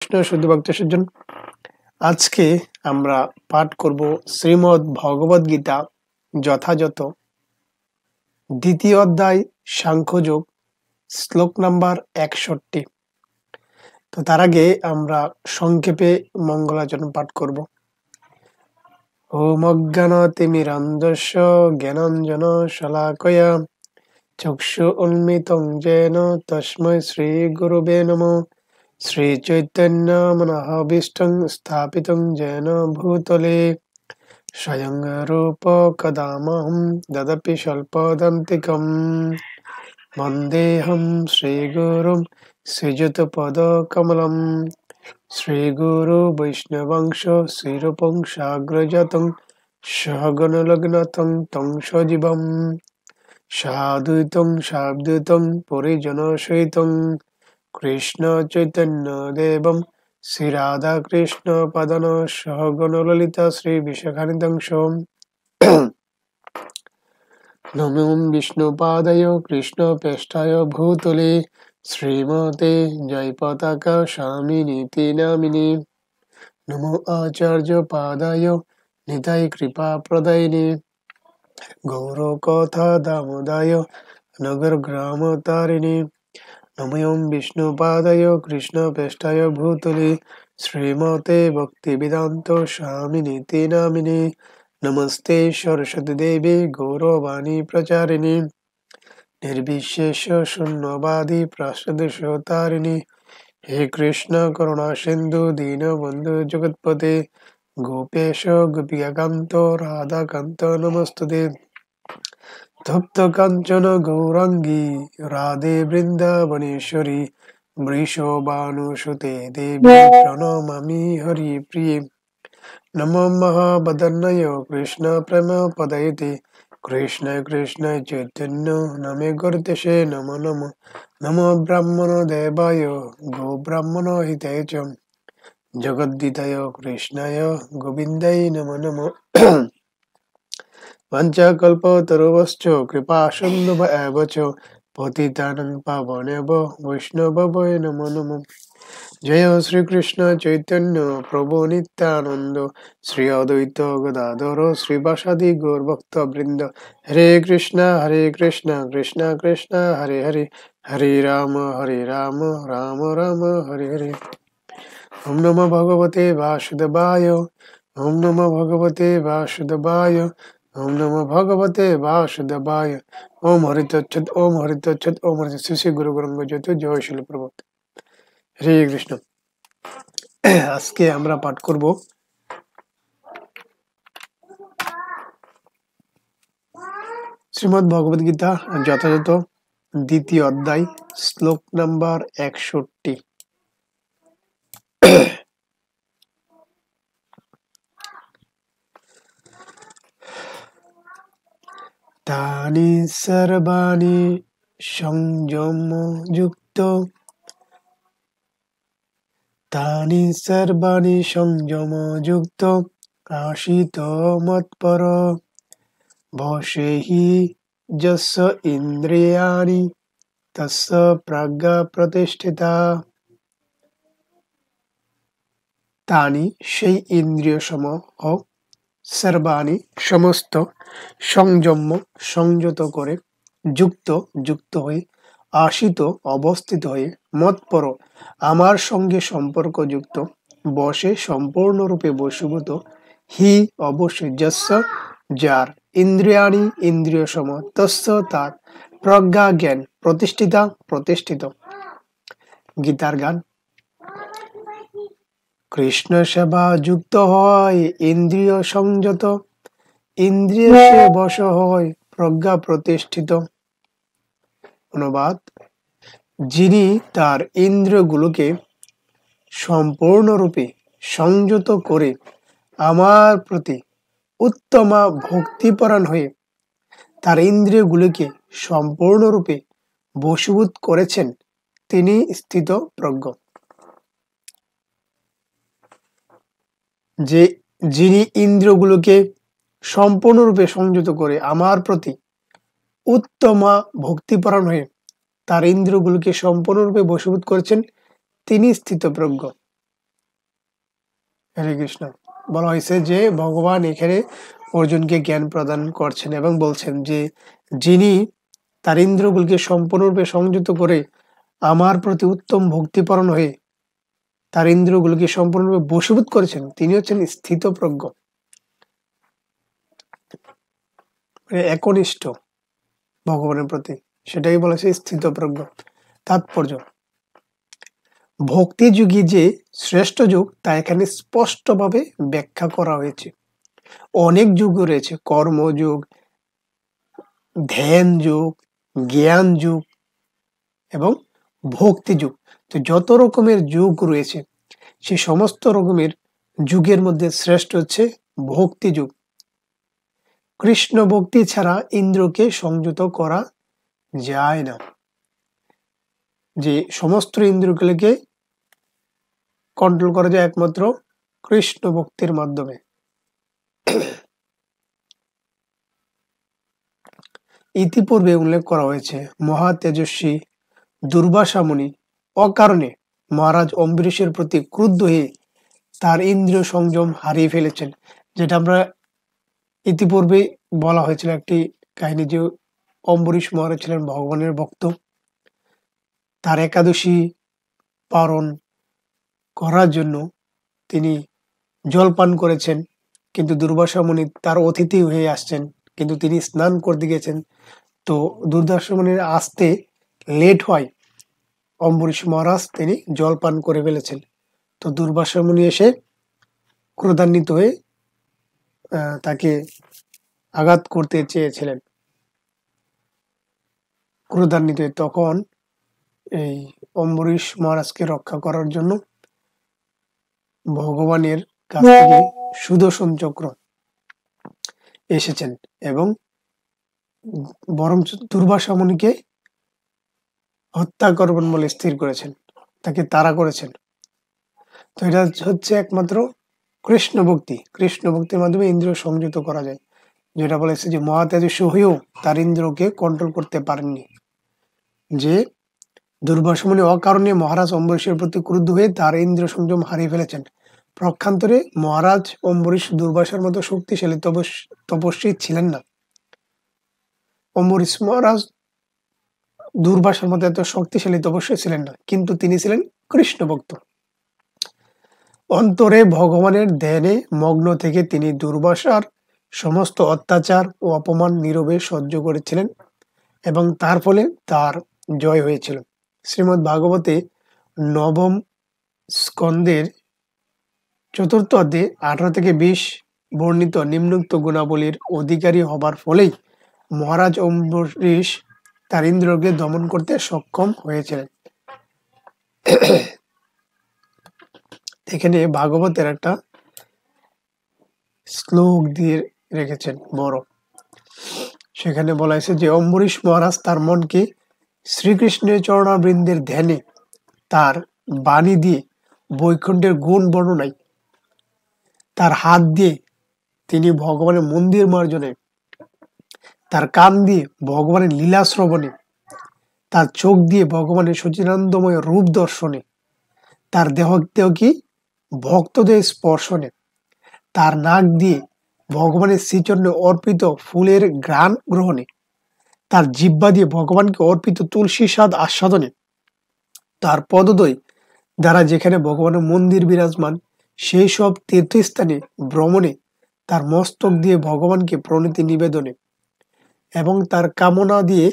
কৃষ্ণ শুদ্ধ ভক্ত সজ্জন। আজকে আমরা পাঠ করব শ্রীমদ্ ভগবদ গীতা যথাযথ দ্বিতীয় অধ্যায় সাংখ্যযোগ শ্লোক নাম্বার 61। তো তার আগে আমরা সংক্ষেপে মঙ্গলাচরণ পাঠ করব। ওম অজ্ঞানতিমিরান্ধস্য জ্ঞানাঞ্জন শলাকয়া চক্ষু উন্মিলিतं येन তস্मै শ্রী গুরুবে নমঃ। শ্রী চৈতন্য মনোভীষ্টং স্থাপিतं येन ভূতলে স্বয়ং রূপ কদামহং দদপি স্বল্পদন্তিকং। বন্দেহং শ্রীগুরুং শ্রীযুতপদকমলং। শ্রীগুরু বৈষ্ণবংশ শ্রীরূপং সাগ্রজাতং সহগণলগ্নতং তং সজীবম সাদ্বৈতং সাবদ্বৈতং পরিজনসহিতং কৃষ্ণ চৈতন্য দেবম শ্রী রাধা কৃষ্ণ পদন সহগণললিতা শ্রী বিশাখানিদংশ। নমো বিষ্ণুপাদায় কৃষ্ণ প্রেষ্ঠায় ভূতলে শ্রীমতে জয় পতাকা স্বামিনীতি নামিনে। নমো আচার্য পাদায় নিতাই কৃপা প্রদায়িনে গৌর কথা দামোদায় নগর গ্রাম তারিণী। নমো বিষ্ণুপাদায় কৃষ্ণ প্রেষ্ঠায় ভূতলে শ্রীমতে ভক্তি বেদান্ত স্বামিনীতি নামিনে। নমস্তে সরস্বতী দেবী গৌরবাণী প্রচারিণী নির্বিশেষ শূন্যবাদী প্রাসদশতারিণী। হে কৃষ্ণ করুণা সিন্ধু দীনবন্ধু জগৎপতে গোপেশ গোপিকাকান্ত রাধাকান্ত নমস্তুতে। তপ্ত কাঞ্চন গৌরাঙ্গী রাধে বৃন্দাবনেশ্বরী বৃষভানুসুতে দেবী প্রণমামি হরি প্রিয়ে। নমো মহাবদন্নয় কৃষ্ণ প্রেম পদয়তে কৃষ্ণ কৃষ্ণ চৈতন্য নামে গর্দেশে নমো নমো। নমো ব্রাহ্মণ দেবায় গো ব্রাহ্মণ হিতায় চ জগদ্দিতায় কৃষ্ণায় গোবিন্দায় নমো নমো। পঞ্চকল্পতরুশ্চ কৃপা সিন্ধুভ এব চ পতিতানাং পাবনেভ্যো বৈষ্ণবেভ্যো নমো নমো। জয় শ্রীকৃষ্ণ চৈতন্য প্রভু নিত্যানন্দ শ্রী অদ্বৈত গদাধর শ্রীবাসাদি গৌরভক্ত বৃন্দ। হরে কৃষ্ণ কৃষ্ণ কৃষ্ণ হরে হরে হরে রাম রাম রাম হরে হরে। ওম নমো ভগবতে বাসুদেবায় ওম নমো ভগবতে বাসুদেবায় ওম নমো ভগবতে বাসুদেবায়। ওম হরিতচ্ছদ ওম হরিতচ্ছদ ওম হরিত। শ্রী শ্রী গুরু গৌরাঙ্গ জ্যোতি জয় শিল প্রভুপাদ। হরে কৃষ্ণ। আজকে আমরা পাঠ করব শ্রীমদ্ ভগবদ গীতা যথাযথ দ্বিতীয় অধ্যায় শ্লোক নাম্বার 61। তানি সর্বাণি সংযম যুক্ত তানি সর্বাণি সংযম যুক্ত আশিত মৎপর বশে হি যস্য ইন্দ্রিয়াণি তস্য প্রজ্ঞা প্রতিষ্ঠিতা। তানি সেই ইন্দ্রিয় সমূহ সর্বাণি সমস্ত সংযম সংযত করে যুক্ত হয়ে আশিত অবস্থিত হয়ে মৎপর আমার সঙ্গে সম্পর্কযুক্ত বশে সম্পূর্ণরূপে বশীভূত হি অবশ্যই যস্য যার ইন্দ্রিয়াণি ইন্দ্রিয় সমূহ তস্য তার প্রজ্ঞা জ্ঞান প্রতিষ্ঠিত। গীতার গান। কৃষ্ণ সেবা যুক্ত হয় ইন্দ্রিয় সংযত ইন্দ্রিয় সে বশ হয় প্রজ্ঞা প্রতিষ্ঠিত। অনুবাদ। যিনি তার ইন্দ্রিয়গুলোকে সম্পূর্ণরূপে সংযত করে আমার প্রতি উত্তমা ভক্তিপরায়ণ হয়ে তার ইন্দ্রিয়গুলিকে সম্পূর্ণরূপে বশীভূত করেছেন তিনি স্থিত প্রজ্ঞ। যে যিনি ইন্দ্রিয়গুলোকে সম্পূর্ণরূপে সংযত করে আমার প্রতি উত্তমা ভক্তিপরায়ণ হয়ে তার ইন্দ্রিয়গুলোকে সম্পূর্ণরূপে বশীভূত করেছেন তিনি স্থিতপ্রজ্ঞ। হরে কৃষ্ণ। বলা হয়েছে যে ভগবান এখানে অর্জুনকে জ্ঞান প্রদান করছেন এবং বলছেন যে যিনি তার ইন্দ্রগুলিকে সম্পূর্ণরূপে সংযত করে আমার প্রতি উত্তম ভক্তিপরণ হয়ে তার ইন্দ্রগুলিকে সম্পূর্ণরূপে বশীভূত করেছেন, তিনি হচ্ছেন স্থিতপ্রজ্ঞ, একনিষ্ঠ ভগবানের প্রতি, সেটাই বলেছে স্থিতপ্রজ্ঞ। তাৎপর্য, ভক্তি যুগী যে শ্রেষ্ঠ যুগ তা এখানে স্পষ্টভাবে ব্যাখ্যা করা হয়েছে। অনেক যুগ রয়েছে, কর্মযুগ, ধ্যান যুগ, জ্ঞান যুগ এবং ভক্তি যুগ। তো যত রকমের যুগ রয়েছে সে সমস্ত রকমের যুগের মধ্যে শ্রেষ্ঠ হচ্ছে ভক্তি যুগ। কৃষ্ণ ভক্তি ছাড়া ইন্দ্রকে সংযত করা যায় না। যে সমস্ত ইন্দ্রগুলিকে কন্ট্রোল করা যায় একমাত্র কৃষ্ণ ভক্তির মাধ্যমে। ইতিপূর্বে উল্লেখ করা হয়েছে মহা তেজস্বী দুর্বাসা মুনি অকারণে মহারাজ অম্বরীশের প্রতি ক্রুদ্ধ হয়ে তার ইন্দ্রিয় সংযম হারিয়ে ফেলেছেন। যেটা আমরা ইতিপূর্বে বলা হয়েছিল একটি কাহিনী, যে অম্বরীশ মহারাজ ছিলেন ভগবানের ভক্ত, তার একাদশী পালন করার জন্য তিনি জলপান করেছেন, কিন্তু দুর্বাসা মুনি তার অতিথি হয়ে আসছেন, কিন্তু তিনি স্নান করতে গেছেন। তো দুর্বাসা মুনির আসতে লেট হয়, অম্বরীশ মহারাজ তিনি জলপান করে ফেলেছেন। তো দুর্বাসা মুনি এসে ক্রোধান্বিত হয়ে তাকে আঘাত করতে চেয়েছিলেন। ক্রোধান্বিত হয়ে তখন এই অম্বরীশ মহারাজকে রক্ষা করার জন্য ভগবানের কাছ থেকে সুদর্শন চক্র এসেছেন এবং বরং দুর্বাসা মুনিকে হত্যা করবেন বলে স্থির করেছেন, তাকে তাড়া করেছেন। তো এটা হচ্ছে একমাত্র কৃষ্ণ ভক্তি। কৃষ্ণ ভক্তির মাধ্যমে ইন্দ্রিয় সংযত করা যায়। যেটা বলেছে যে মহাতেজস্বী হয়েও তার ইন্দ্রকে কন্ট্রোল করতে পারেননি, যে দুর্বাসা মুনি অকারণে মহারাজ অম্বরীশের প্রতি ক্রুদ্ধ হয়ে তার ইন্দ্র সংযম হারিয়ে ফেলেছেন। প্রক্ষান্তরে মহারাজ অম্বরীশ দুর্বাসার মতো শক্তিশালী তপস্বী ছিলেন না। অম্বরীশ মহারাজ দুর্বাসার মতো এত শক্তিশালী তপস্বী ছিলেন না, কিন্তু তিনি ছিলেন কৃষ্ণ ভক্ত। অন্তরে ভগবানের ধ্যানে মগ্ন থেকে তিনি দুর্বাসার সমস্ত অত্যাচার ও অপমান নীরবে সহ্য করেছিলেন এবং তার ফলে তার জয় হয়েছিল। শ্রীমদ্ ভাগবতে নবম স্কন্দের 4th অধ্যায়ে 18 থেকে 20 বর্ণিত নিম্নোক্ত গুণাবলীর অধিকারী হবার ফলেই মহারাজ অম্বরীশ তার ইন্দ্রকে দমন করতে সক্ষম হয়েছিলেন। এখানে ভাগবতের একটা শ্লোক দিয়ে রেখেছেন বড়, সেখানে বলা হয়েছে যে অম্বরীশ মহারাজ তার মনকে শ্রীকৃষ্ণের চরণাবৃন্দের ধ্যানে, তার বাণী দিয়ে বৈকুণ্ঠের গুণ বর্ণনায়, তার হাত দিয়ে তিনি ভগবানের মন্দির মার্জনে, তার কান দিয়ে ভগবানের লীলা শ্রবণে, তার চোখ দিয়ে ভগবানের সচিদানন্দময় রূপ দর্শনে, তার দেহ কি ভক্তদের স্পর্শনে, তার নাক দিয়ে ভগবানের শ্রীচরণে অর্পিত ফুলের ঘ্রাণ গ্রহণে, তার জিহ্বা দিয়ে ভগবানকে অর্পিত তুলসী স্বাদ আস্বাদনে, তার পদদ্বয় দ্বারা যেখানে ভগবানের মন্দির বিরাজমান সেই সব তীর্থস্থানে ভ্রমণে, তার মস্তক দিয়ে ভগবানকে প্রণতি নিবেদনে এবং তার কামনা দিয়ে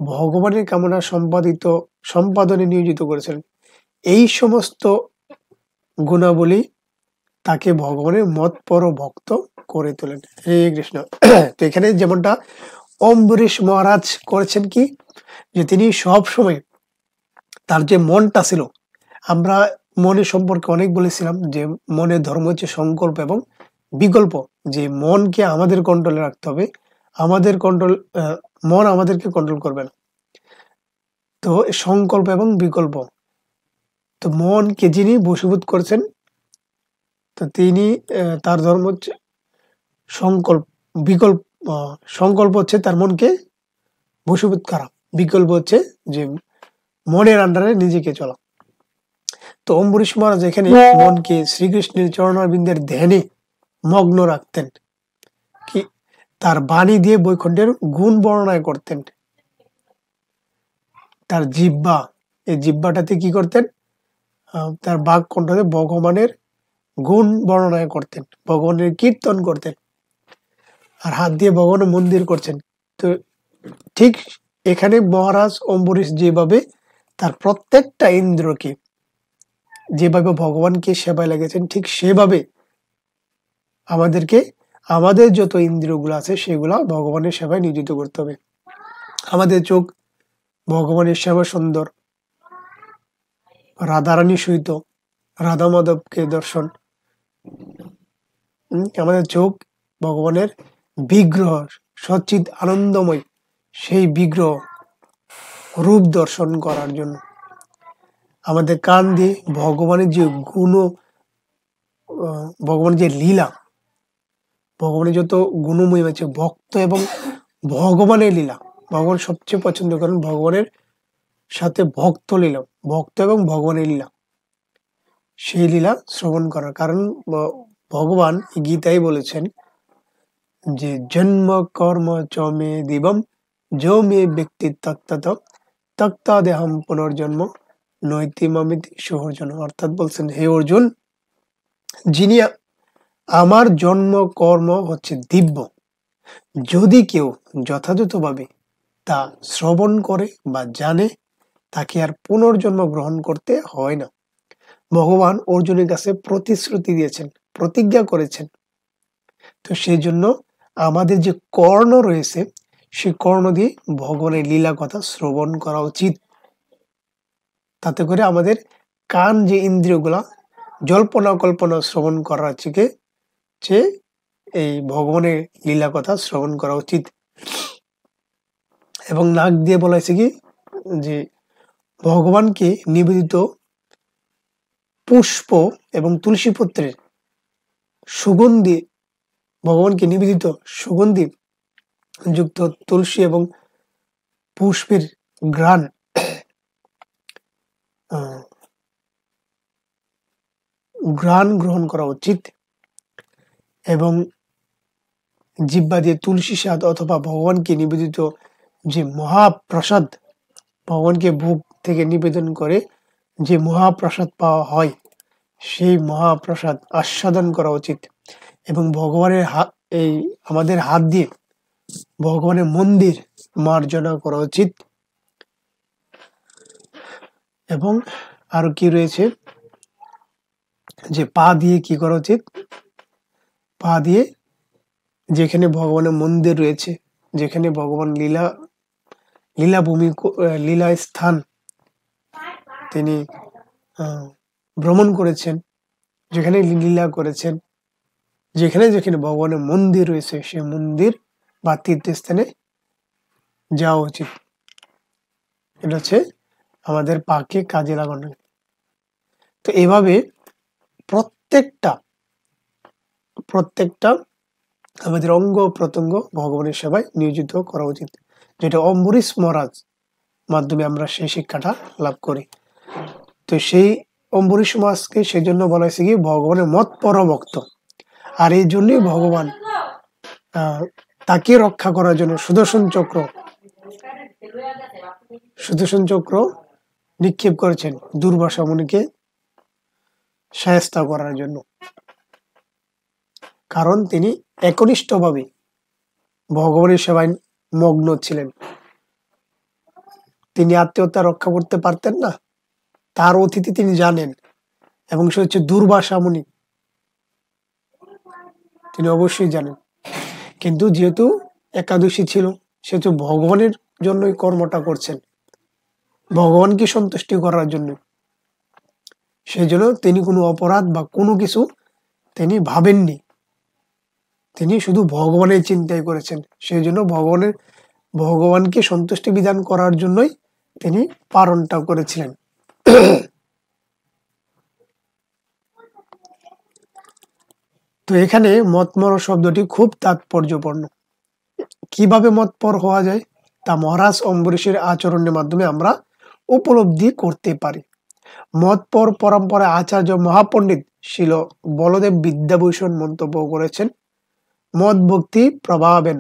ভগবানের কামনা সম্পাদনে নিয়োজিত করেছিলেন। এই সমস্ত গুণাবলী তাকে ভগবানের মতপর ভক্ত করে তোলেন। হরে কৃষ্ণ। তো এখানে যেমনটা অম্বরীশ মহারাজ করেছেন কি, যে তিনি সব সময় তার যে মনটা ছিল, আমরা মনের সম্পর্কে অনেক বলেছিলাম যে মনের ধর্ম হচ্ছে সংকল্প এবং বিকল্প, যে মনকে আমাদের কন্ট্রোলে রাখতে হবে, আমাদের মন আমাদেরকে কন্ট্রোল করবে না। তো সংকল্প এবং বিকল্প, তো মনকে যিনি বশীভূত করছেন, তো তিনি তার ধর্ম হচ্ছে সংকল্প হচ্ছে তার মনকে বশীভূত করা, বিকল্প হচ্ছে যে মনের আন্ডারে নিজেকে চলা। তো অম্বরীশ মহারাজ এখানে মনকে শ্রীকৃষ্ণের চরণারবিন্দের ধ্যানে মগ্ন রাখতেন, কি তার বাণী দিয়ে বৈকুণ্ঠের গুণ বর্ণনা করতেন। তার জিহ্বা, এই জিহ্বাটাতে কি করতেন, তার বাক কণ্ঠতে ভগবানের গুণ বর্ণনা করতেন, ভগবানের কীর্তন করতেন, আর হাত দিয়ে ভগবানের মন্দির করছেন। তো ঠিক এখানে মহারাজ অম্বরীশ যেভাবে তার প্রত্যেকটা ইন্দ্রকে যেভাবে ভগবানকে সেবায় লেগেছেন, ঠিক সেভাবে আমাদেরকে আমাদের যত ইন্দ্রিয়গুলো আছে সেগুলা ভগবানের সেবায় নিয়োজিত করতে হবে। আমাদের চোখ ভগবানের সেবা সুন্দর, রাধারানী সহিত রাধা মাধবকে দর্শন, আমাদের চোখ ভগবানের বিগ্রহ, সচ্চিদ আনন্দময় সেই বিগ্রহ রূপ দর্শন করার জন্য। আমাদের কান দিয়ে ভগবানের যে গুণ, ভগবানের যে লীলা, ভগবানের যত গুণময় আছে, ভক্ত এবং ভগবানের লীলা, ভগবান সবচেয়ে পছন্দ করেন ভগবানের সাথে ভক্ত লীলা, ভক্ত এবং ভগবানের লীলা, সেই লীলা শ্রবণ করার কারণ ভগবান গীতায় বলেছেন যে জন্ম কর্ম চমে দিবম যো মে ব্যক্তি তক্তা দেহম পুনর্জন্ম নৈতিমামিতি সহর্জন। অর্থাৎ বলছেন, হে অর্জুন, যিনি আমার জন্ম কর্ম হচ্ছে দিব্য, যদি কেউ যথাযথভাবে তা শ্রবণ করে বা জানে, তাকে আর পুনর্জন্ম গ্রহণ করতে হয় না। ভগবান অর্জুনের কাছে প্রতিশ্রুতি দিয়েছেন, প্রতিজ্ঞা করেছেন। তো সেই জন্য আমাদের যে কর্ণ রয়েছে, সেই কর্ণ দিয়ে ভগবানের লীলা কথা শ্রবণ করা উচিত। তাতে করে আমাদের কান যে ইন্দ্রিয়গুলা জল্পনা কল্পনা শ্রবণ করার থেকে যে এই ভগবানের লীলা কথা শ্রবণ করা উচিত। এবং নাক দিয়ে বলা হয়েছে কি যে ভগবানকে নিবেদিত পুষ্প এবং তুলসী পত্রের সুগন্ধি, ভগবানকে নিবেদিত সুগন্ধি যুক্ত তুলসী এবং পুষ্পের ঘ্রাণ গ্রহণ করা উচিত। এবং জিহ্বা দিয়ে তুলসী স্বাদ অথবা ভগবানকে নিবেদিত যে মহাপ্রসাদ, ভগবানকে ভোগ থেকে নিবেদন করে যে মহাপ্রসাদ পাওয়া হয়, সেই মহাপ্রসাদ আস্বাদন করা উচিত। এবং ভগবানের এই আমাদের হাত দিয়ে ভগবানের মন্দির মার্জনা করা উচিত। এবং আরো কি রয়েছে যে পা দিয়ে কি করা উচিত, পা দিয়ে যেখানে ভগবানের মন্দির রয়েছে, যেখানে ভগবান লীলাভূমি, লীলা স্থান তিনি ভ্রমণ করেছেন, যেখানে লীলা করেছেন, যেখানে যেখানে ভগবানের মন্দির রয়েছে, সেই মন্দির বা তীর্থস্থানে যাওয়া উচিত। এটা হচ্ছে আমাদের পাকে কাজে লাগানো। তো এভাবে প্রত্যেকটা আমাদের অঙ্গ প্রত্যঙ্গ ভগবানের সেবায় নিয়োজিত করা উচিত, যেটা অম্বরীশ মহারাজ মাধ্যমে আমরা সেই শিক্ষাটা লাভ করি। তো সেই অম্বরীশ মহারাজকে সেই জন্য বলা হয়েছে কি ভগবানের মতপর ভক্ত। আর এই জন্যই ভগবান তাকে রক্ষা করার জন্য সুদর্শন চক্র নিক্ষেপ করেছেন দুর্বাসা মুনিকে শায়েস্তা করার জন্য। কারণ তিনি একনিষ্ঠভাবে ভগবানের সেবায় মগ্ন ছিলেন, তিনি আত্মীয়তা রক্ষা করতে পারতেন না, তার অতিথি তিনি জানেন, এবং সে হচ্ছে দুর্বাসা মুনি, তিনি অবশ্যই জানেন। কিন্তু যেহেতু একাদশী ছিল, সেহেতু ভগবানের জন্যই কর্মটা করছেন, ভগবানকে সন্তুষ্টি করার জন্য। সেই জন্য তিনি কোনো অপরাধ বা কোনো কিছু তিনি ভাবেননি, তিনি শুধু ভগবানের চিন্তাই করেছেন। সেই জন্য ভগবানকে সন্তুষ্টি বিধান করার জন্যই তিনি পালনটা করেছিলেন। তো এখানে মতপর শব্দটি খুব তাৎপর্যপূর্ণ। কিভাবে মতপর হওয়া যায় তা মহারাজ অম্বরীশের আচরণের মাধ্যমে আমরা উপলব্ধি করতে পারি। মতপর পরম্পরা আচার্য মহাপণ্ডিত শিল বলদেব বিদ্যাভূষণ মন্তব্য করেছেন, মদ ভক্তি প্রভাবেন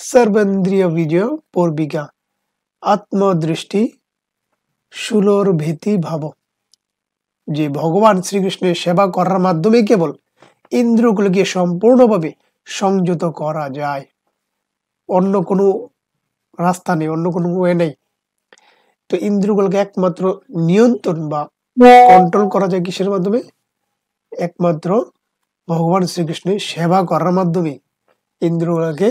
সর্বেন্দ্রিয় বিজয় পূর্বিকা আত্মদৃষ্টি সুলোর ভীতি ভাব। যে ভগবান শ্রীকৃষ্ণের সেবা করার মাধ্যমে কেবল ইন্দ্রগুলোকে সম্পূর্ণভাবে সংযত করা যায়, অন্য কোনো রাস্তা নেই, অন্য কোনো ওয়ে নেই। তো ইন্দ্রগুলোকে একমাত্র নিয়ন্ত্রণ বা কন্ট্রোল করা যায় কিসের মাধ্যমে? একমাত্র ভগবান শ্রীকৃষ্ণের সেবা করার মাধ্যমে ইন্দ্রগুলোকে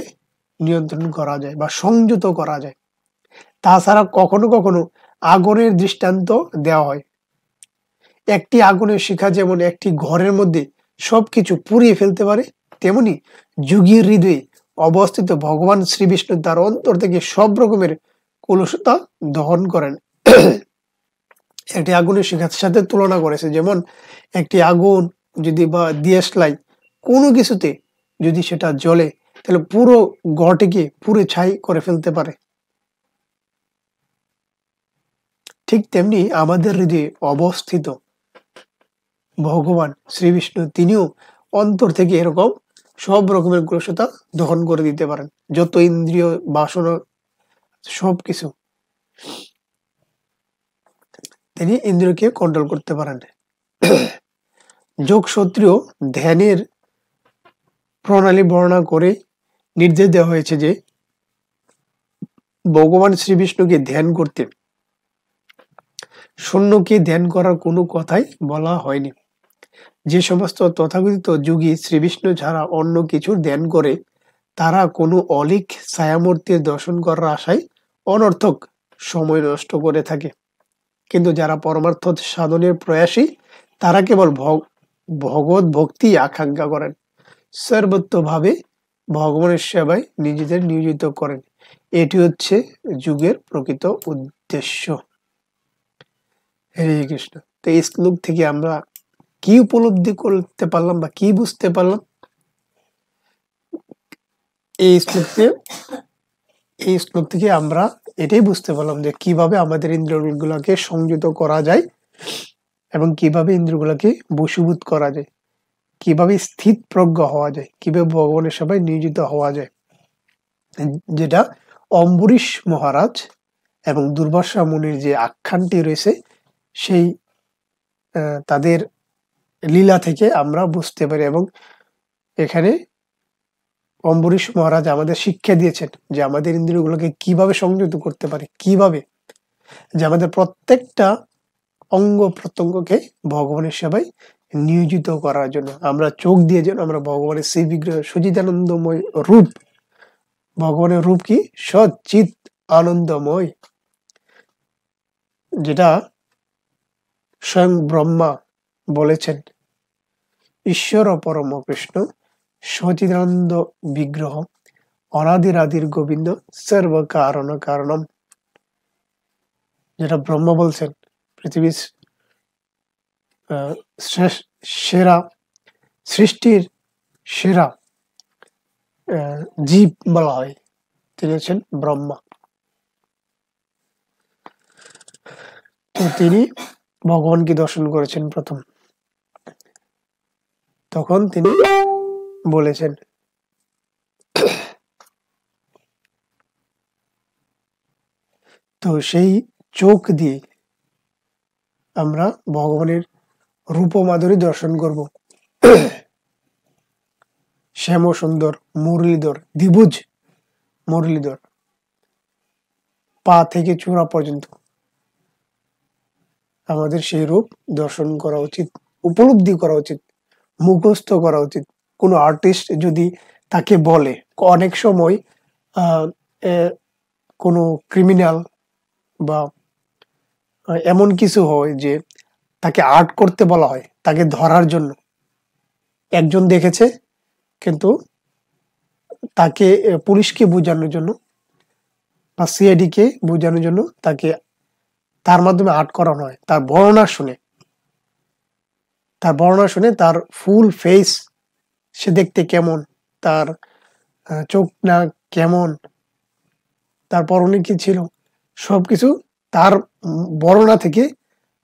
নিয়ন্ত্রণ করা যায় বা সংযত করা যায়। তাছাড়া কখনো কখনো আগুনের দৃষ্টান্ত দেওয়া হয়। একটি আগুনের শিখা যেমন একটি ঘরের মধ্যে সবকিছু পুড়িয়ে ফেলতে পারে, তেমনি যুগীর হৃদয়ে অবস্থিত ভগবান শ্রী বিষ্ণু তার অন্তর থেকে সব রকমের কলুষতা দহন করেন। একটি আগুনের শিখার সাথে তুলনা করেছে, যেমন একটি আগুন যদি বা দিয়াশলাই কোনো কিছুতে যদি সেটা জ্বলে, তাহলে পুরো ঘরটিকে পুরো ছাই করে ফেলতে পারে। ঠিক তেমনি আমাদের হৃদয়ে অবস্থিত ভগবান শ্রী বিষ্ণু, তিনিও অন্তর থেকে এরকম সব রকমের কলুষতা দহন করে দিতে পারেন। যত ইন্দ্রিয় বাসনা সবকিছু তিনি ইন্দ্রিয়কে কন্ট্রোল করতে পারেন। যোগ সূত্রেও ধ্যানের প্রণালী বর্ণনা করে নির্দেশ দেওয়া হয়েছে যে ভগবান শ্রী বিষ্ণুকে ধ্যান করতে শূন্যকে ধ্যান করার কোনো কথাই বলা হয়নি। যে সমস্ত তথাকথিত যোগী শ্রী বিষ্ণু ছাড়া অন্য কিছুর ধ্যান করে, তারা কোনো অলিক ছায়ামূর্তির দর্শন করার আশায় অনর্থক সময় নষ্ট করে থাকে। কিন্তু যারা পরমার্থ সাধনের প্রয়াসী, তারা কেবল ভগবত ভক্তি আকাঙ্ক্ষা করেন, সর্বত্রভাবে ভগবানের সেবায় নিজেদের নিয়োজিত করেন। এটি হচ্ছে যুগের প্রকৃত উদ্দেশ্য। হরে কৃষ্ণ। তো এই শ্লোক থেকে আমরা কি উপলব্ধি করতে পারলাম বা কি বুঝতে পারলাম? এই শ্লোক থেকে আমরা এটাই বুঝতে পারলাম যে কিভাবে আমাদের ইন্দ্রিয়গুলোকে সংযত করা যায় এবং কিভাবে ইন্দ্রিয়গুলোকে বশীভূত করা যায়, কিভাবে স্থিত প্রজ্ঞ হওয়া যায়, কিভাবে ভগবানের সেবায় নিয়োজিত হওয়া যায়, যেটা অম্বরীশ মহারাজ এবং দুর্বাসা মুনির যে আখ্যানটি রয়েছে সেই তাদের লীলা থেকে আমরা বুঝতে পারি। এবং এখানে অম্বরীশ মহারাজ আমাদের শিক্ষা দিয়েছেন যে আমাদের ইন্দ্রিয়গুলোকে কিভাবে সংযত করতে পারি, কিভাবে যে আমাদের প্রত্যেকটা অঙ্গ প্রত্যঙ্গকে ভগবানের সেবায় নিয়োজিত করার জন্য। আমরা চোখ দিয়ে যেন আমরা ভগবানের সেই বিগ্রহ সচিদানন্দময় রূপ, ভগবানের রূপ কি সচিত আনন্দময়, যেটা স্বয়ং ব্রহ্মা বলেছেন, ঈশ্বর পরম কৃষ্ণ সচিদানন্দ বিগ্রহ অনাদিরাদির গোবিন্দ সর্ব কারণ কারণম, যেটা ব্রহ্মা বলছেন পৃথিবীর সেরা সৃষ্টির সেরা জীব বলা হয়, তিনি হচ্ছেন ব্রহ্মা। তো তিনি ভগবানকে দর্শন করেছেন প্রথম, তখন তিনি বলেছেন তো সেই চোখ দিয়ে আমরা ভগবানের রূপ মাধুরী দর্শন করব। শ্যাম সুন্দর মুরলীধর, দ্বিভুজ মুরলীধর, পা থেকে চূড়া পর্যন্ত আমাদের সেই রূপ দর্শন করা উচিত, উপলব্ধি করা উচিত, মুখস্থ করা উচিত। কোনো আর্টিস্ট যদি তাকে বলে, অনেক সময় কোনো ক্রিমিনাল বা এমন কিছু হয় যে তাকে আর্ট করতে বলা হয় তাকে ধরার জন্য, একজন দেখেছে কিন্তু তাকে পুলিশকে বোঝানোর জন্য বা সিআইডি কে বোঝানোর জন্য তাকে তার মাধ্যমে আর্ট করানো হয়। তার বর্ণনা শুনে তার ফুল ফেস, সে দেখতে কেমন, তার চোখ না কেমন, তার পরনে কি ছিল, সবকিছু তার বর্ণনা থেকে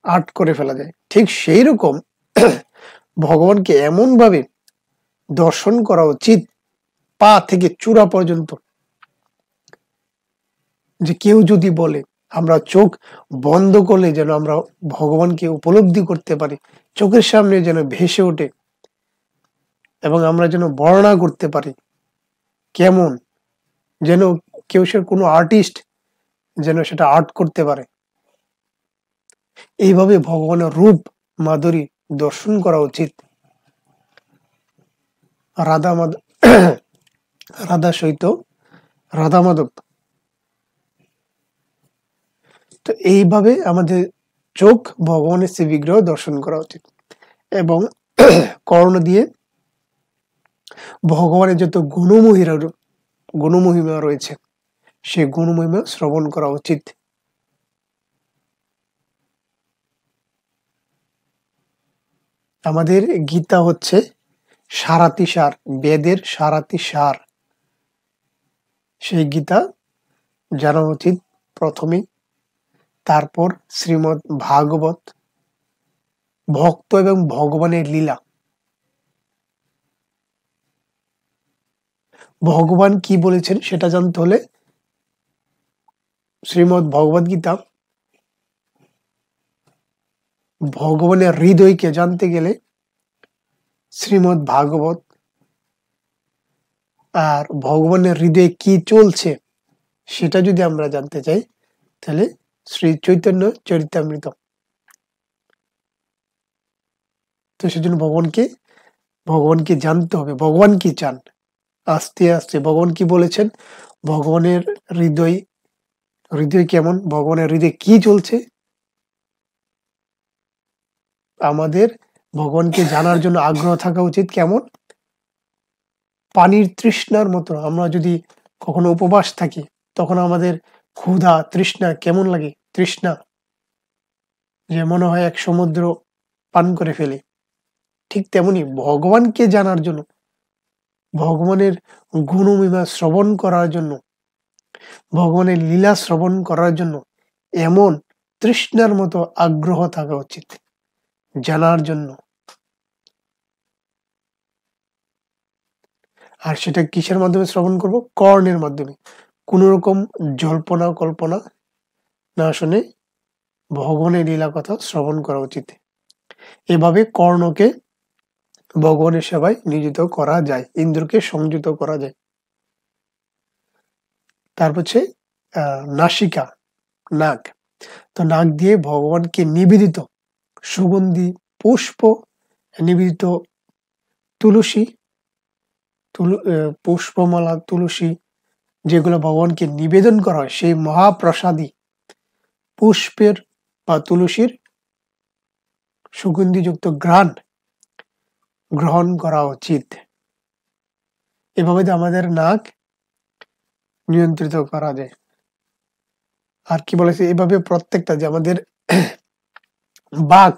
আর্ট করে ফেলা যায়, ঠিক সেই রকম ভগবানকে এমন ভাবে দর্শন করা উচিত পা থেকে চূড়া পর্যন্ত, যে কেউ যদি বলে আমরা চোখ বন্ধ করলে যেন আমরা ভগবানকে উপলব্ধি করতে পারি, চোখের সামনে যেন ভেসে ওঠে এবং আমরা যেন বর্ণনা করতে পারি কেমন, যেন কেউ সে কোনো আর্টিস্ট যেন সেটা আর্ট করতে পারে। এইভাবে ভগবানের রূপ মাধুরী দর্শন করা উচিত। রাধা মাধব রাধা সহিত রাধা মাধব, তো এইভাবে আমাদের চোখ ভগবানের শ্রী বিগ্রহ দর্শন করা উচিত এবং কর্ণ দিয়ে ভগবানের যত গুণমহিমা রয়েছে সেই গুণমহিমা শ্রবণ করা উচিত। আমাদের গীতা হচ্ছে সারাতি সার, বেদের সারাতি সার। সেই গীতা জানা উচিত প্রথমে, তারপর শ্রীমদ্ ভাগবত, ভক্ত এবং ভগবানের লীলা, ভগবান কি বলেছেন সেটা জানতে হলে শ্রীমদ্ ভগবদ গীতা, ভগবানের হৃদয়কে জানতে গেলে শ্রীমদ্ ভাগবত, আর ভগবানের হৃদয়ে কি চলছে সেটা যদি আমরা জানতে চাই তাহলে শ্রী চৈতন্য চরিতামৃত। তো সেজন্য ভগবানকে জানতে হবে, ভগবান কি চান। আস্তে আস্তে ভগবান কি বলেছেন, ভগবানের হৃদয় কেমন, ভগবানের হৃদয়ে কি চলছে, আমাদের ভগবানকে জানার জন্য আগ্রহ থাকা উচিত কেমন। পানির তৃষ্ণার মতো আমরা যদি কখনো উপবাস থাকি তখন আমাদের ক্ষুধা তৃষ্ণা কেমন লাগে, তৃষ্ণা যে মনে হয় এক সমুদ্র পান করে ফেলে, ঠিক তেমনি ভগবানকে জানার জন্য, ভগবানের গুণমহিমা শ্রবণ করার জন্য, ভগবানের লীলা শ্রবণ করার জন্য এমন তৃষ্ণার মতো আগ্রহ থাকা উচিত জানার জন্য। আর সেটা কিসের মাধ্যমে শ্রবণ করব, কর্ণের মাধ্যমে, কোন রকম জল্পনা কল্পনা না শুনে ভগবানের লীলা কথা শ্রবণ করা উচিত। এভাবে কর্ণকে ভগবানের সেবায় নিয়োজিত করা যায়, ইন্দ্রকে সংযুক্ত করা যায়। তারপর হচ্ছে নাসিকা, নাক, তো নাক দিয়ে ভগবানকে নিবেদিত সুগন্ধি পুষ্প, নিবেদিত তুলসী, পুষ্পমালা, তুলসী যেগুলো ভগবানকে নিবেদন করা হয়, সেই মহাপ্রসাদী পুষ্পের বা তুলসীর সুগন্ধিযুক্ত ঘ্রাণ গ্রহণ করা উচিত। এভাবে আমাদের নাক নিয়ন্ত্রিত করা যায়। আর কি বলেছে, এভাবে প্রত্যেকটা যে আমাদের বাক,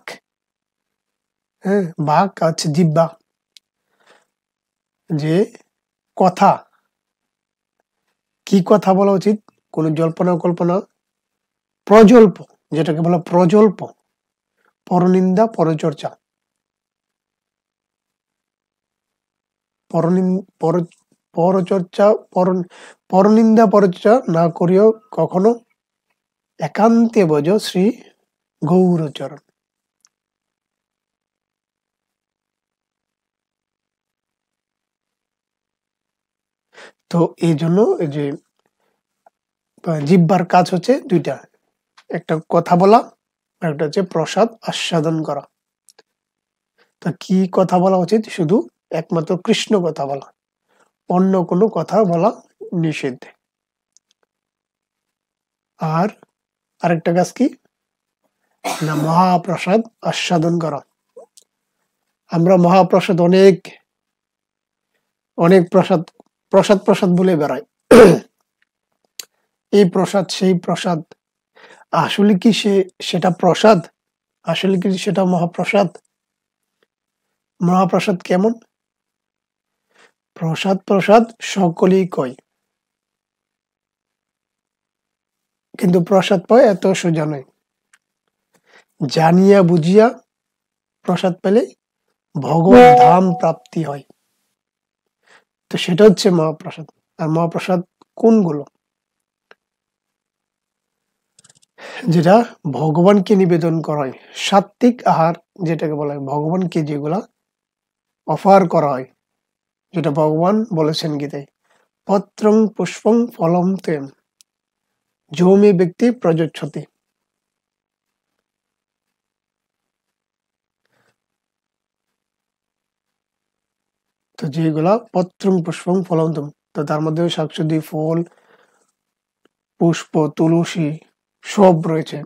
হ্যাঁ বাক আছে জিহ্বা, যে কথা, কি কথা বলা উচিত, কোন জল্পনা কল্পনা, প্রজল্প, যেটাকে বলা প্রজল্প, পরনিন্দা পরচর্চা, পরচর্চা পরনিন্দা পরচর্চা না করিও কখনো, একান্তে ভজ শ্রী গৌরচরণ। তো এই জন্য যে জিহ্বার কাজ হচ্ছে দুইটা, একটা কথা বলা আর একটা হচ্ছে প্রসাদ আস্বাদন করা। তা কি কথা বলা উচিত, শুধু একমাত্র কৃষ্ণ কথা বলা, অন্য কোনো কথা বলা নিষেধ। আর আরেকটা কাজ কি না, মহাপ্রসাদ আস্বাদন করা। আমরা মহাপ্রসাদ অনেক প্রসাদ প্রসাদ প্রসাদ বলে বেড়াই, এই প্রসাদ সেই প্রসাদ, আসলে কি সেটা প্রসাদ, আসলে কি সেটা মহাপ্রসাদ? মহাপ্রসাদ কেমন? প্রসাদ প্রসাদ সকলেই কয়, কিন্তু প্রসাদ পায় এত সোজা নয়। জানিয়া বুঝিয়া প্রসাদ পেলে ভগবত ধাম প্রাপ্তি হয়। তো সেটা হচ্ছে মহাপ্রসাদ। আর মহাপ্রসাদ কোনগুলো? যেটা ভগবানকে নিবেদন করা হয়, সাত্বিক আহার যেটাকে বলা হয়, ভগবানকে যেগুলা অফার করা হয়, যেটা ভগবান বলেছেন গীতায়, পত্রং পুষ্পং ফলম তেম যৌমে ব্যক্তি প্রযোজ্যতে। তো যেগুলা পত্রং পুষ্পং ফলম তেম, তো তার মধ্যে শাকসবজি, ফল, পুষ্প, তুলসী সব রয়েছে।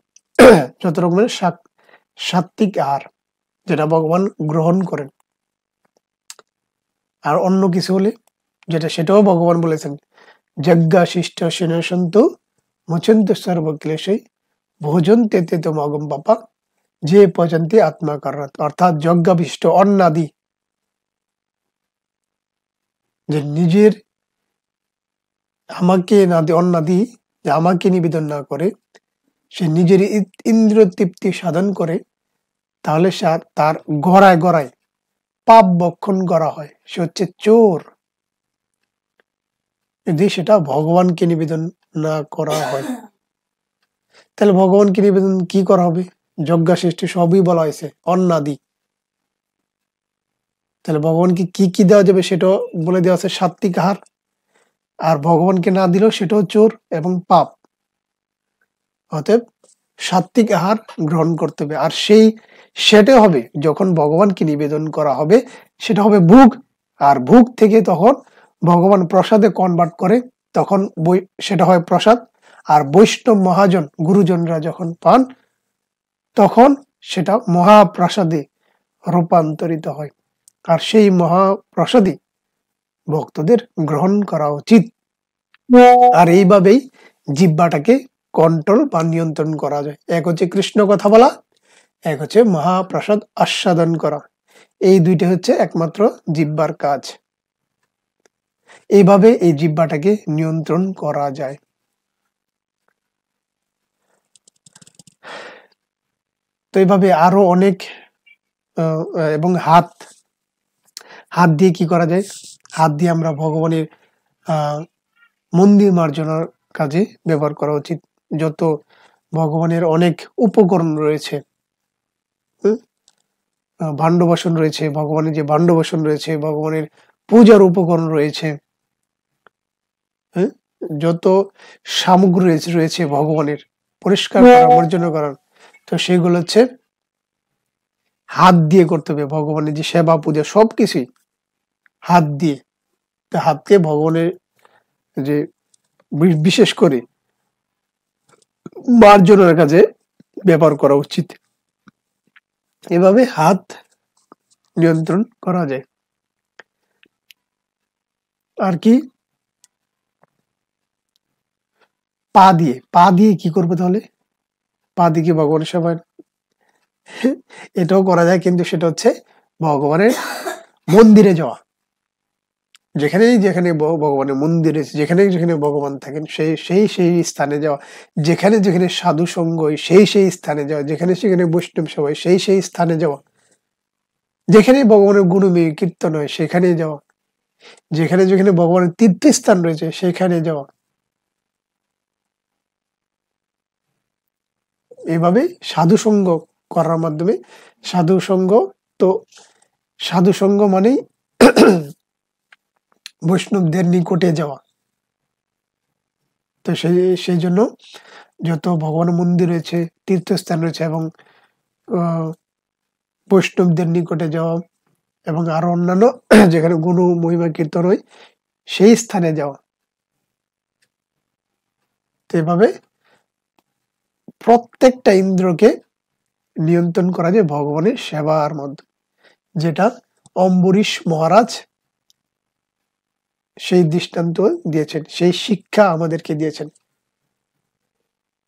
যত রকমের সাত্বিক আহার যেটা ভগবান গ্রহণ করেন। আর অন্য কিছু হলে যেটা, সেটাও ভগবান বলেছেন, যজ্ঞা শিষ্ট সেনসন্তু মুচন্ত সর্বক্লেশই ভোজন তেতে তো মগম বাপা যে পচন্তি আত্মা কারণাত। অর্থাৎ যজ্ঞাভিষ্ট অন্নাদি, যে নিজের আমাকে না দিয়ে অন্নাদি, যে আমাকে নিবেদন না করে সে নিজের ইন্দ্রিয় তৃপ্তি সাধন করে, তাহলে সে তার গড়ায় গড়ায় পাপ বক্ষণ করা হয়, সে হচ্ছে চোর। যদি সেটা ভগবানকে নিবেদন না করা হয়, তাহলে ভগবানকে নিবেদন কি করা হবে? যজ্ঞা সৃষ্টি সবই বলা হয়েছে অন্নাদি। তাহলে ভগবানকে কি কি দেওয়া যাবে সেটাও বলে দেওয়া আছে, সাত্বিক আহার। আর ভগবানকে না দিলেও সেটাও চোর এবং পাপ। অতএব সাত্বিক আহার গ্রহণ করতে হবে। আর সেটা হবে যখন ভগবানকে নিবেদন করা হবে, সেটা হবে ভোগ। আর ভোগ থেকে তখন ভগবান প্রসাদে কনভার্ট করে, তখন সেটা হয় প্রসাদ। আর বৈষ্ণব মহাজন গুরুজনরা যখন পান, তখন সেটা মহাপ্রসাদে রূপান্তরিত হয়। আর সেই মহাপ্রসাদই ভক্তদের গ্রহণ করা উচিত। আর এইভাবেই জিহ্বাটাকে কন্ট্রোল বা নিয়ন্ত্রণ করা যায়। এক হচ্ছে কৃষ্ণ কথা বলা, এক হচ্ছে মহাপ্রসাদ আস্বাদন করা। এই দুইটা হচ্ছে একমাত্র জিহ্বার কাজ। এইভাবে এই জিহ্বাটাকে নিয়ন্ত্রণ করা যায়। তো এইভাবে আরো অনেক, এবং হাত দিয়ে কি করা যায়? হাত দিয়ে আমরা ভগবানের মন্দির মার্জনার কাজে ব্যবহার করা উচিত। যত ভগবানের অনেক উপকরণ রয়েছে, ভাণ্ড বাসন রয়েছে, ভগবানের যে ভাণ্ড বাসন রয়েছে, ভগবানের পূজার উপকরণ রয়েছে, যত সামগ্রী রয়েছে ভগবানের পরিষ্কার করা, মার্জনা করার, তো সেগুলো হচ্ছে হাত দিয়ে করতে হবে। ভগবানের যে সেবা পূজা সবকিছুই হাত দিয়ে। তো হাতকে ভগবানের যে বিশেষ করে মার্জনার কাজে ব্যবহার করা উচিত। এভাবে হাত নিয়ন্ত্রণ করা যায়। আর কি? পা দিয়ে কি করবে তাহলে? পা দিয়ে কি ভগবানের সেবায়? এটাও করা যায়, কিন্তু সেটা হচ্ছে ভগবানের মন্দিরে যাওয়া। যেখানে যেখানে ভগবানের মন্দিরে, যেখানে যেখানে ভগবান থাকেন সেই স্থানে যাওয়া। যেখানে যেখানে সাধু সঙ্গ সেই স্থানে যাওয়া। যেখানে সেখানে বৈষ্ণব সবাই সেই স্থানে যাওয়া। যেখানে ভগবানের গুণময় কীর্তন হয় সেখানে যাওয়া। যেখানে যেখানে ভগবানের তীর্থস্থান রয়েছে সেখানে যাওয়া। এভাবে সাধু সঙ্গ করার মাধ্যমে, সাধু সঙ্গ মানেই বৈষ্ণবদের নিকটে যাওয়া। তো সেই জন্য যত ভগবানের মন্দির রয়েছে, তীর্থস্থান রয়েছে, এবং বৈষ্ণবদের নিকটে যাওয়া, এবং আরো অন্যান্য যেখানে গুণ মহিমা কীর্তন হয় সেই স্থানে যাওয়া। তো এভাবে প্রত্যেকটা ইন্দ্রকে নিয়ন্ত্রণ করা যায় ভগবানের সেবার মাধ্যমে, যেটা অম্বরীশ মহারাজ সেই দৃষ্টান্ত দিয়েছেন, সেই শিক্ষা আমাদেরকে দিয়েছেন।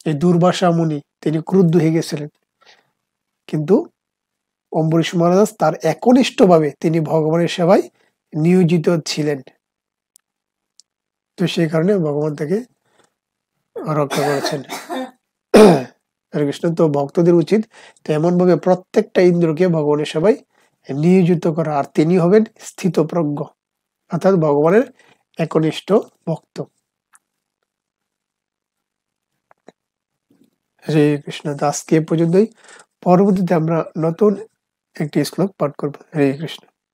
এই দুর্বাসা মুনি তিনি ক্রুদ্ধ হয়ে গেছিলেন, কিন্তু অম্বরীশ মহারাজ তার একনিষ্ঠভাবে তিনি ভগবানের সেবায় নিয়োজিত ছিলেন। তো সেই কারণে ভগবান তাকে রক্ষা করেছেন। হরে কৃষ্ণ। তো ভক্তদের উচিত তো এমন ভাবে প্রত্যেকটা ইন্দ্রকে ভগবানের সেবায় নিয়োজিত করা, আর তিনি হবেন স্থিতপ্রজ্ঞ, অর্থাৎ ভগবানের একনিষ্ঠ ভক্ত। হরে কৃষ্ণ। তো আজকে এ পর্যন্তই। পরবর্তীতে আমরা নতুন একটি শ্লোক পাঠ করব। হরে কৃষ্ণ।